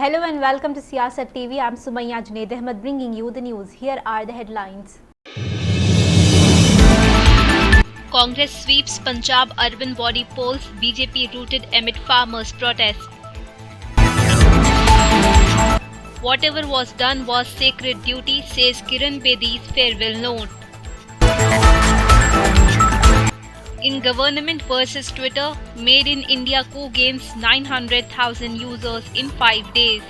Hello and welcome to Siasat TV. I'm Sumayya Junaid Ahmed bringing you the news. Here are the headlines. Congress sweeps Punjab urban body polls, BJP rooted amid farmers' protest. Whatever was done was sacred duty, says Kiran Bedi's farewell note. In government versus Twitter, Made in India coup gains 900,000 users in 5 days.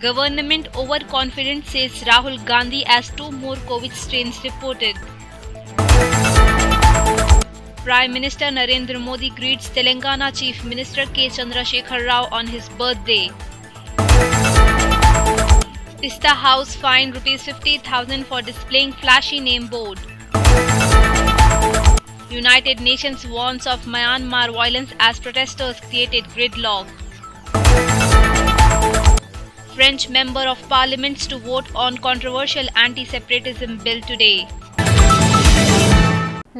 Government overconfident, says Rahul Gandhi as 2 more COVID strains reported. Prime Minister Narendra Modi greets Telangana Chief Minister K. Chandrasekhar Rao on his birthday. Pista House fined ₹50,000 for displaying flashy name board. United Nations warns of Myanmar violence as protesters created gridlock. French Member of Parliament to vote on controversial anti-separatism bill today.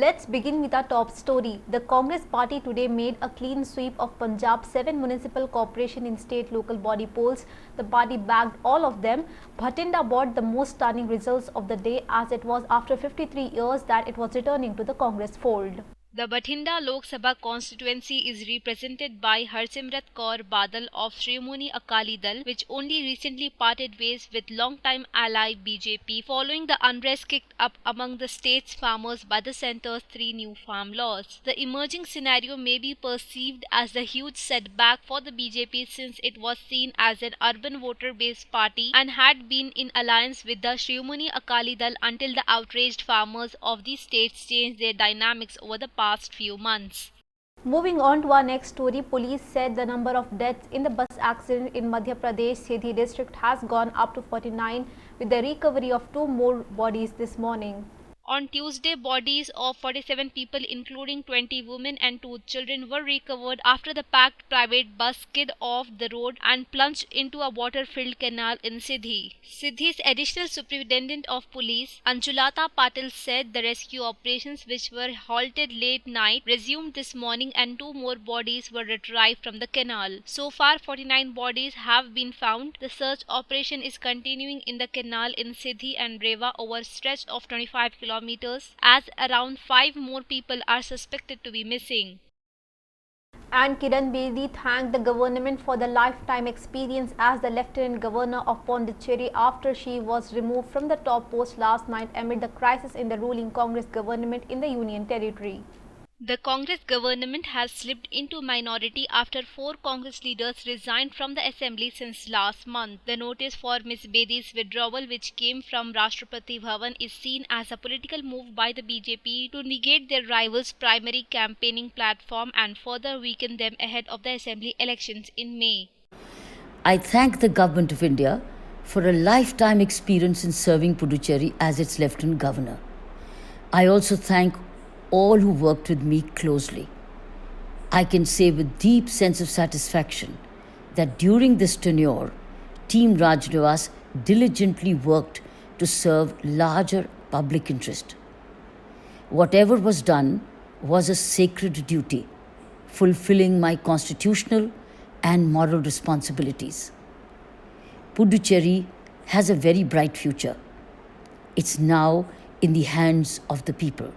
Let's begin with our top story. The Congress party today made a clean sweep of Punjab's 7 municipal corporation in state local body polls. The party bagged all of them. Bathinda brought the most stunning results of the day, as it was after 53 years that it was returning to the Congress fold. The Bathinda Lok Sabha constituency is represented by Harsimrat Kaur Badal of Shrimoni Akali Dal, which only recently parted ways with long-time ally BJP following the unrest kicked up among the state's farmers by the centre's 3 new farm laws. The emerging scenario may be perceived as a huge setback for the BJP, since it was seen as an urban voter-based party and had been in alliance with the Shrimoni Akali Dal until the outraged farmers of these states changed their dynamics over the past few months. Moving on to our next story, police said the number of deaths in the bus accident in Madhya Pradesh Siddhi district has gone up to 49, with the recovery of 2 more bodies this morning. On Tuesday, bodies of 47 people, including 20 women and 2 children, were recovered after the packed private bus skid off the road and plunged into a water-filled canal in Siddhi. Siddhi's additional superintendent of police, Anjulata Patil, said the rescue operations, which were halted late night, resumed this morning and 2 more bodies were retrieved from the canal. So far, 49 bodies have been found. The search operation is continuing in the canal in Siddhi and Rewa over a stretch of 25 kilometers, as around 5 more people are suspected to be missing. And Kiran Bedi thanked the government for the lifetime experience as the Lieutenant Governor of Pondicherry after she was removed from the top post last night amid the crisis in the ruling Congress government in the Union Territory. The Congress government has slipped into minority after 4 Congress leaders resigned from the assembly since last month. The notice for Ms. Bedi's withdrawal, which came from Rashtrapati Bhavan, is seen as a political move by the BJP to negate their rivals' primary campaigning platform and further weaken them ahead of the assembly elections in May. I thank the Government of India for a lifetime experience in serving Puducherry as its Lieutenant Governor. I also thank all who worked with me closely. I can say with deep sense of satisfaction that during this tenure, Team Rajnivas diligently worked to serve larger public interest. Whatever was done was a sacred duty, fulfilling my constitutional and moral responsibilities. Puducherry has a very bright future. It's now in the hands of the people.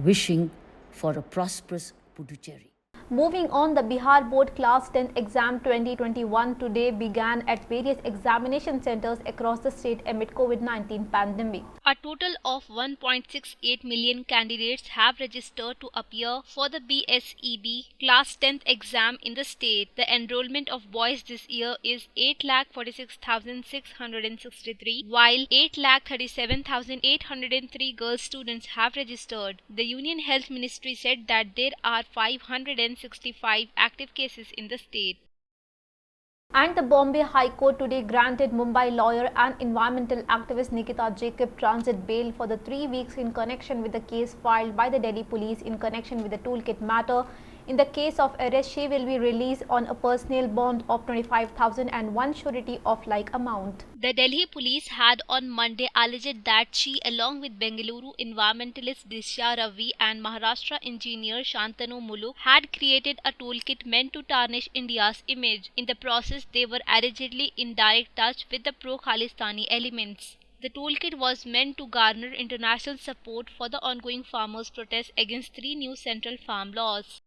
Wishing for a prosperous Puducherry. Moving on, the Bihar Board Class 10 exam 2021 today began at various examination centers across the state amid COVID-19 pandemic. A total of 1.68 million candidates have registered to appear for the BSEB Class 10th exam in the state. The enrollment of boys this year is 8,46,663, while 8,37,803 girl students have registered. The Union Health Ministry said that there are 565 active cases in the state. And the Bombay High Court today granted Mumbai lawyer and environmental activist Nikita Jacob transit bail for the 3 weeks in connection with the case filed by the Delhi police in connection with the toolkit matter. In the case of arrest, she will be released on a personal bond of 25,000 and one surety of like amount. The Delhi police had on Monday alleged that she, along with Bengaluru environmentalist Disha Ravi and Maharashtra engineer Shantanu Muluk, had created a toolkit meant to tarnish India's image. In the process, they were allegedly in direct touch with the pro-Khalistani elements. The toolkit was meant to garner international support for the ongoing farmers' protests against three new central farm laws.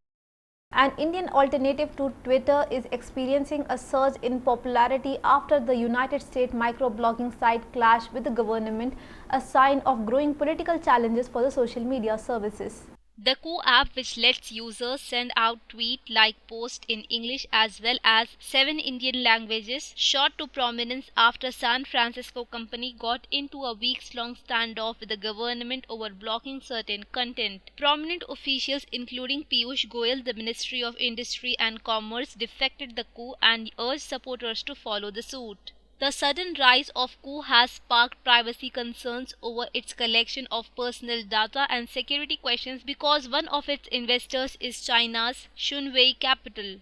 An Indian alternative to Twitter is experiencing a surge in popularity after the United States microblogging site clashed with the government, a sign of growing political challenges for the social media services. The Coup app, which lets users send out tweet-like posts in English as well as 7 Indian languages, shot to prominence after San Francisco company got into a weeks-long standoff with the government over blocking certain content. Prominent officials including Piyush Goyal, the Ministry of Industry and Commerce, defected the coup and urged supporters to follow the suit. The sudden rise of Coup has sparked privacy concerns over its collection of personal data and security questions because one of its investors is China's Shunwei Capital.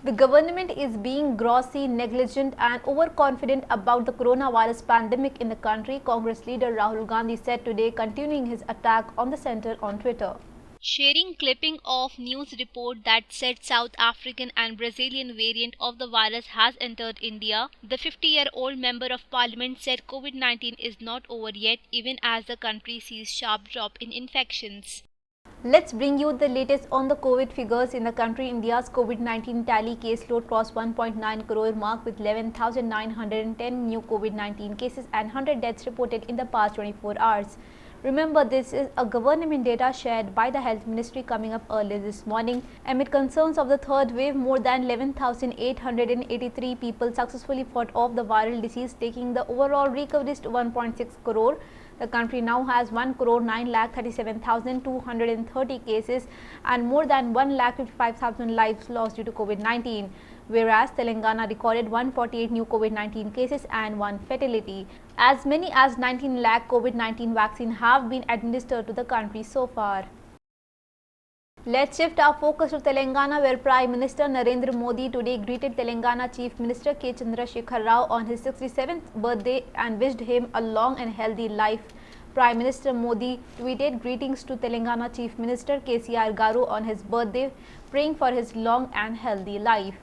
The government is being grossly negligent and overconfident about the coronavirus pandemic in the country, Congress leader Rahul Gandhi said today, continuing his attack on the centre on Twitter. Sharing clipping of news report that said South African and Brazilian variant of the virus has entered India, the 50-year-old member of parliament said COVID-19 is not over yet even as the country sees sharp drop in infections. Let's bring you the latest on the COVID figures in the country. India's COVID-19 tally caseload crossed 1.9 crore mark with 11,910 new COVID-19 cases and 100 deaths reported in the past 24 hours. Remember, this is a government data shared by the Health Ministry coming up early this morning. Amid concerns of the third wave, more than 11,883 people successfully fought off the viral disease, taking the overall recoveries to 1.6 crore. The country now has 1,937,230 cases and more than 1,55,000 lives lost due to COVID-19. Whereas Telangana recorded 148 new COVID-19 cases and 1 fatality. As many as 19 lakh COVID-19 vaccines have been administered to the country so far. Let's shift our focus to Telangana, where Prime Minister Narendra Modi today greeted Telangana Chief Minister K. Chandrasekhar Rao on his 67th birthday and wished him a long and healthy life. Prime Minister Modi tweeted greetings to Telangana Chief Minister KCR Garu on his birthday, praying for his long and healthy life.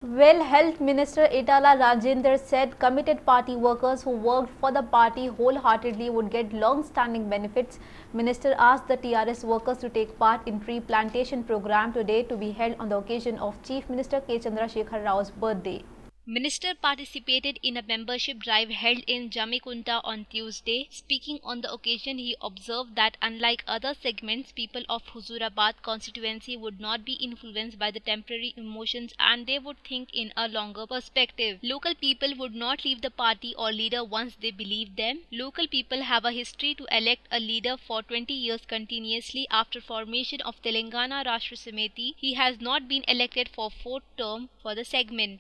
Well, Health Minister Etala Rajendra said committed party workers who worked for the party wholeheartedly would get long-standing benefits. Minister asked the TRS workers to take part in tree plantation program today to be held on the occasion of Chief Minister K. Chandrasekhar Rao's birthday. Minister participated in a membership drive held in Jamikunta on Tuesday. Speaking on the occasion, he observed that unlike other segments, people of Huzurabad constituency would not be influenced by the temporary emotions and they would think in a longer perspective. Local people would not leave the party or leader once they believe them. Local people have a history to elect a leader for 20 years continuously. After formation of Telangana Rashtra Samiti, he has not been elected for 4th term for the segment.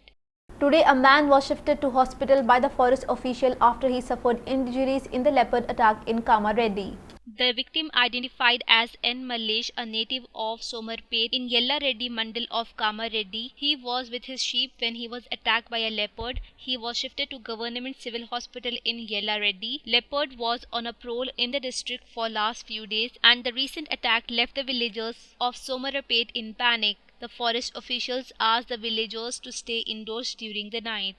Today, a man was shifted to hospital by the forest official after he suffered injuries in the leopard attack in Kamareddy. The victim, identified as N. Mallesh, a native of Somarpet in Yellareddy Mandal of Kamareddy, he was with his sheep when he was attacked by a leopard. He was shifted to Government Civil Hospital in Yellareddy. Leopard was on a prowl in the district for last few days and the recent attack left the villagers of Somarpet in panic. The forest officials asked the villagers to stay indoors during the night.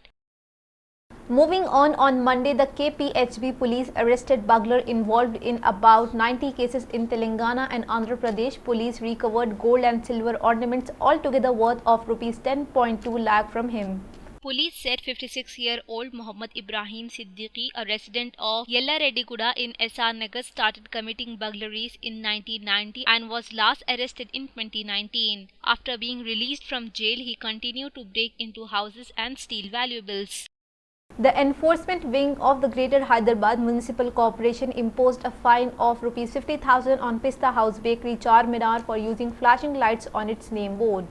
Moving on Monday, the KPHB police arrested burglar involved in about 90 cases in Telangana and Andhra Pradesh. Police recovered gold and silver ornaments altogether worth of rupees 10.2 lakh from him. Police said 56-year-old Muhammad Ibrahim Siddiqui, a resident of Yellareddyguda in SR Nagar, started committing burglaries in 1990 and was last arrested in 2019. After being released from jail, he continued to break into houses and steal valuables. The enforcement wing of the Greater Hyderabad Municipal Corporation imposed a fine of rupees 50,000 on Pista House Bakery Charminar for using flashing lights on its name board.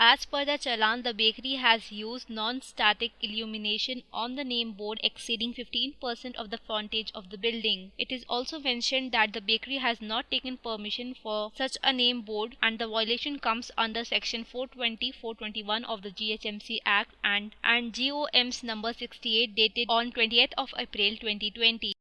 As per the challan, the bakery has used non-static illumination on the name board exceeding 15% of the frontage of the building. It is also mentioned that the bakery has not taken permission for such a name board, and the violation comes under section 420-421 of the GHMC Act and GOM's number 68 dated on 20th of April 2020.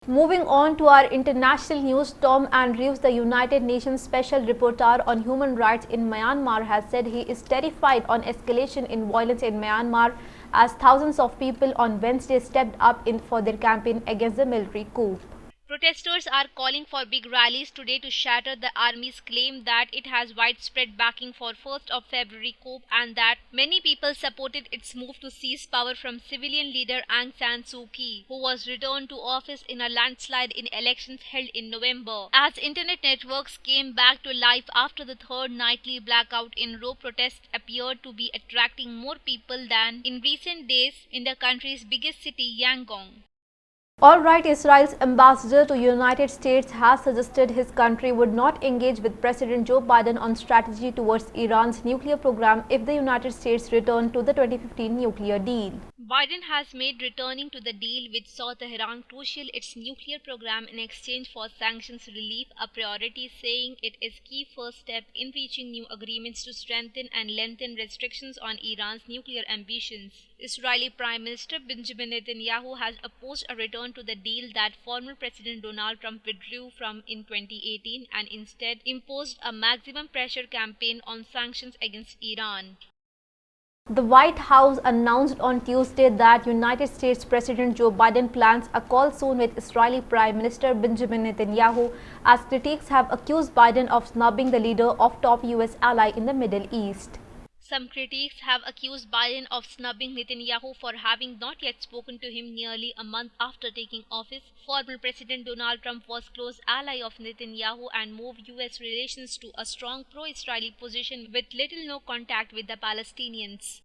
Moving on to our international news, Tom Andrews, the United Nations Special Rapporteur on Human Rights in Myanmar, has said he is terrified on escalation in violence in Myanmar as thousands of people on Wednesday stepped up for their campaign against the military coup. Protesters are calling for big rallies today to shatter the army's claim that it has widespread backing for 1st of February coup and that many people supported its move to seize power from civilian leader Aung San Suu Kyi, who was returned to office in a landslide in elections held in November. As internet networks came back to life after the third nightly blackout in Ro, protests appeared to be attracting more people than in recent days in the country's biggest city, Yangon. Alright, Israel's ambassador to United States has suggested his country would not engage with President Joe Biden on strategy towards Iran's nuclear program if the United States returned to the 2015 nuclear deal. Biden has made returning to the deal, which saw Tehran crucial its nuclear program in exchange for sanctions relief, a priority, saying it is key first step in reaching new agreements to strengthen and lengthen restrictions on Iran's nuclear ambitions. Israeli Prime Minister Benjamin Netanyahu has opposed a return to the deal that former President Donald Trump withdrew from in 2018 and instead imposed a maximum pressure campaign on sanctions against Iran. The White House announced on Tuesday that United States President Joe Biden plans a call soon with Israeli Prime Minister Benjamin Netanyahu, as critics have accused Biden of snubbing the leader of top U.S. ally in the Middle East. Some critics have accused Biden of snubbing Netanyahu for having not yet spoken to him nearly a month after taking office. Former President Donald Trump was close ally of Netanyahu and moved U.S. relations to a strong pro-Israeli position with little no contact with the Palestinians.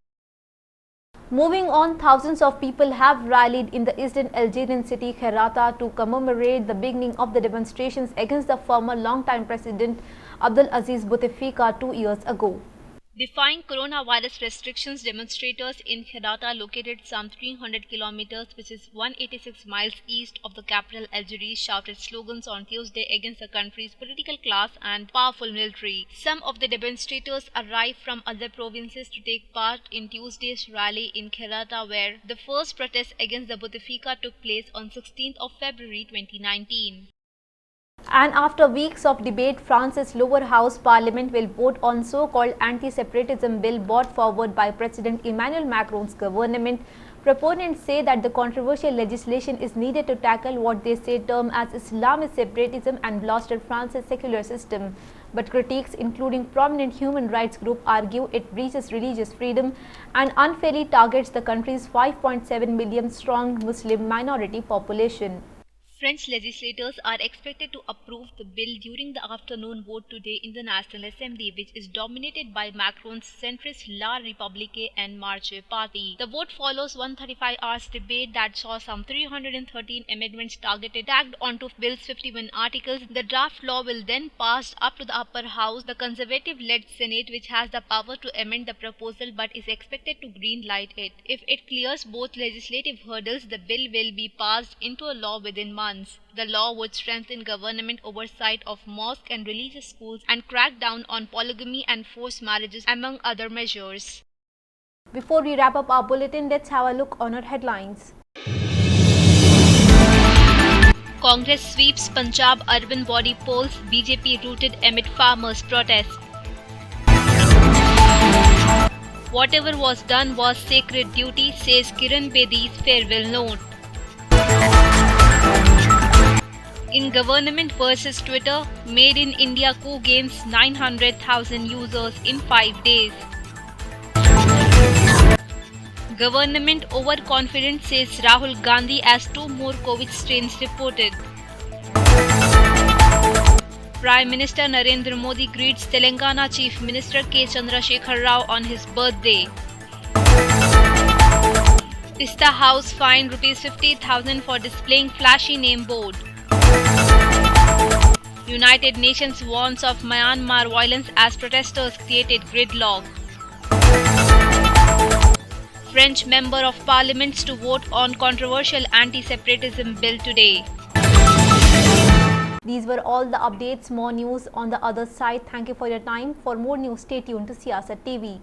Moving on, thousands of people have rallied in the eastern Algerian city Kherrata to commemorate the beginning of the demonstrations against the former longtime President Abdelaziz Bouteflika 2 years ago. Defying coronavirus restrictions, demonstrators in Kherrata, located some 300 kilometers, which is 186 miles east of the capital Algiers, shouted slogans on Tuesday against the country's political class and powerful military. Some of the demonstrators arrived from other provinces to take part in Tuesday's rally in Kherrata, where the first protest against the Bouteflika took place on 16th of February 2019. And after weeks of debate, France's lower house parliament will vote on so-called anti-separatism bill brought forward by President Emmanuel Macron's government. Proponents say that the controversial legislation is needed to tackle what they say term as Islamist separatism and bolster France's secular system. But critics, including prominent human rights groups, argue it breaches religious freedom and unfairly targets the country's 5.7 million strong Muslim minority population. French legislators are expected to approve the bill during the afternoon vote today in the National Assembly, which is dominated by Macron's centrist La République En Marche party. The vote follows 135 hours debate that saw some 313 amendments tagged onto bill's 51 articles. The draft law will then pass up to the upper house, the conservative-led Senate, which has the power to amend the proposal but is expected to green-light it. If it clears both legislative hurdles, the bill will be passed into a law within months. The law would strengthen government oversight of mosques and religious schools and crack down on polygamy and forced marriages, among other measures. Before we wrap up our bulletin, let's have a look on our headlines. Congress sweeps Punjab urban body polls, BJP rooted amid farmers' protest. Whatever was done was sacred duty, says Kiran Bedi's farewell note. In government versus Twitter, Made in India coup gains 900,000 users in 5 days. Government overconfident, says Rahul Gandhi, as 2 more COVID strains reported. Prime Minister Narendra Modi greets Telangana Chief Minister K. Chandrasekhar Rao on his birthday. Pista House fined ₹50,000 for displaying flashy name board. United Nations warns of Myanmar violence as protesters created gridlock. French Member of Parliament to vote on controversial anti-separatism bill today. These were all the updates. More news on the other side. Thank you for your time. For more news, stay tuned to Siasat TV.